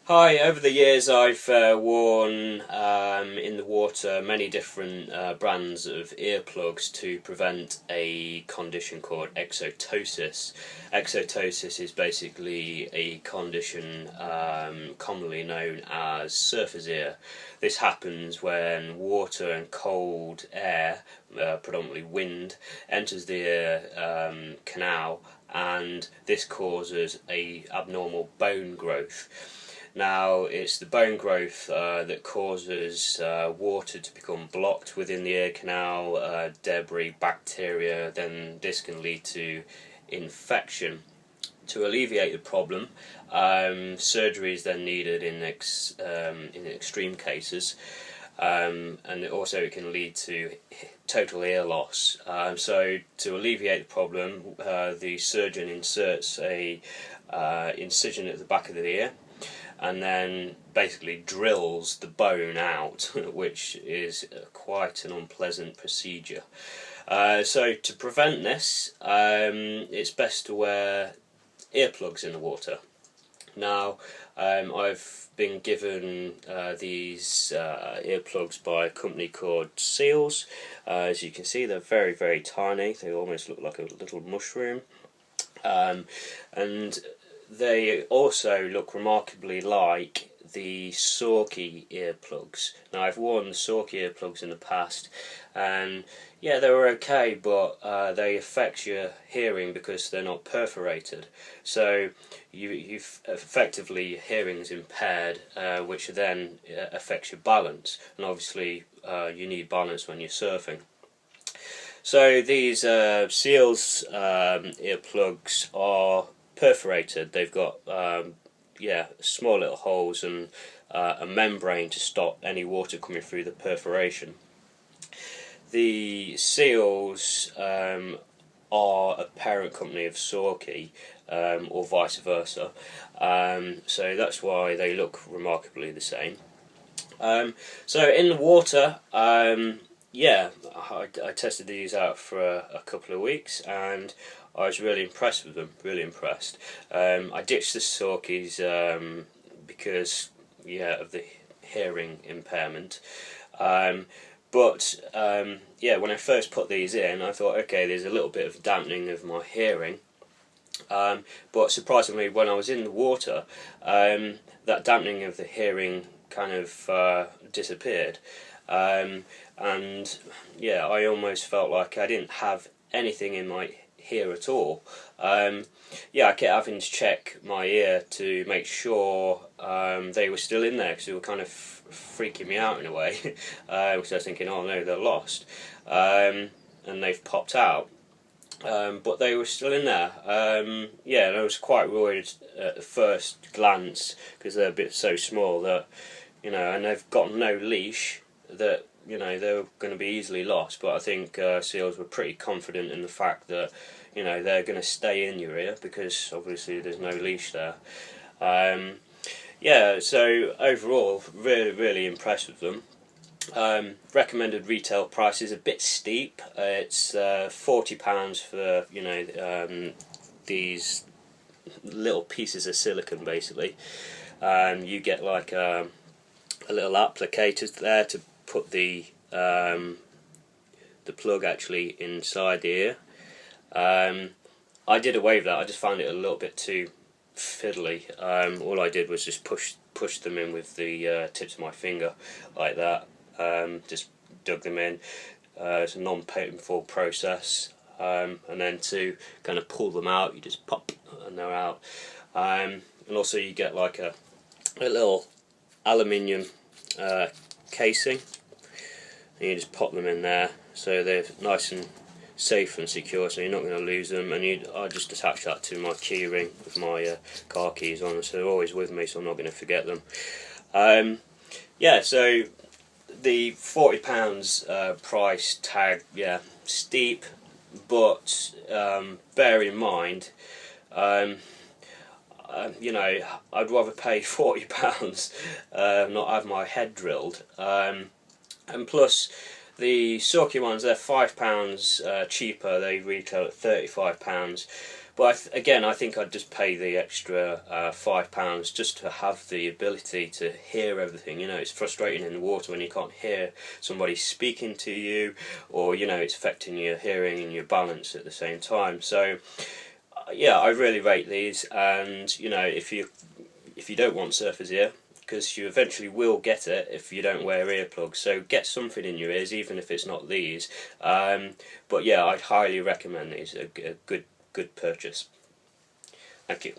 Hi, over the years I've worn in the water many different brands of earplugs to prevent a condition called exotosis. Exotosis is basically a condition commonly known as surfer's ear. This happens when water and cold air, predominantly wind, enters the ear canal, and this causes a abnormal bone growth. Now, it's the bone growth that causes water to become blocked within the ear canal, debris, bacteria, then this can lead to infection. To alleviate the problem, surgery is then needed in extreme cases, and it can lead to total ear loss. So to alleviate the problem, the surgeon inserts a incision at the back of the ear, and then basically drills the bone out, which is quite an unpleasant procedure. So to prevent this, it's best to wear earplugs in the water. Now, I've been given these earplugs by a company called Seals. As you can see, they're very, very tiny. They almost look like a little mushroom. And they also look remarkably like the Sorky earplugs. Now, I've worn the Sorky earplugs in the past, and yeah, they were okay, but they affect your hearing because they're not perforated. So you've effectively your hearing's impaired, which then affects your balance, and obviously you need balance when you're surfing. So these Seals earplugs are perforated. They've got small little holes and a membrane to stop any water coming through the perforation. The Seals are a parent company of Sorky, or vice versa, so that's why they look remarkably the same. So in the water, I tested these out for a couple of weeks, and I was really impressed with them, really impressed. I ditched the Sorkies because of the hearing impairment. But when I first put these in, I thought, okay, there's a little bit of dampening of my hearing. But surprisingly, when I was in the water, that dampening of the hearing kind of disappeared. I almost felt like I didn't have anything in my ear at all. I kept having to check my ear to make sure they were still in there, because they were kind of freaking me out in a way, because I was thinking, oh no, they're lost, and they've popped out. But they were still in there. And I was quite worried at the first glance, because they're a bit so small that, and they've got no leash, that they're going to be easily lost. But I think Seals were pretty confident in the fact that they're going to stay in your ear, because obviously there's no leash there. So overall, really, really impressed with them. Recommended retail price is a bit steep. It's £40 for these little pieces of silicone, basically. You get like a little applicator there to put the plug actually inside the ear. I did away with that. I just found it a little bit too fiddly. All I did was just push them in with the tips of my finger like that. Just dug them in. It's a non-painful process, and then to kind of pull them out, you just pop and they're out. And also you get like a little aluminium casing, and you just pop them in there, so they're nice and safe and secure, so you're not going to lose them. And I just attach that to my key ring with my car keys on, so they're always with me, so I'm not going to forget them. So the £40 price tag, steep, but bear in mind, I'd rather pay £40 not have my head drilled. And plus, the Sorky ones, they're £5 cheaper. They retail at £35. But again, I think I'd just pay the extra £5 just to have the ability to hear everything. You know, it's frustrating in the water when you can't hear somebody speaking to you, or you know, it's affecting your hearing and your balance at the same time. So yeah, I really rate these. And you know, if you don't want surfer's ear, because you eventually will get it if you don't wear earplugs, so get something in your ears, even if it's not these. But yeah, I'd highly recommend these. A good purchase. Thank you.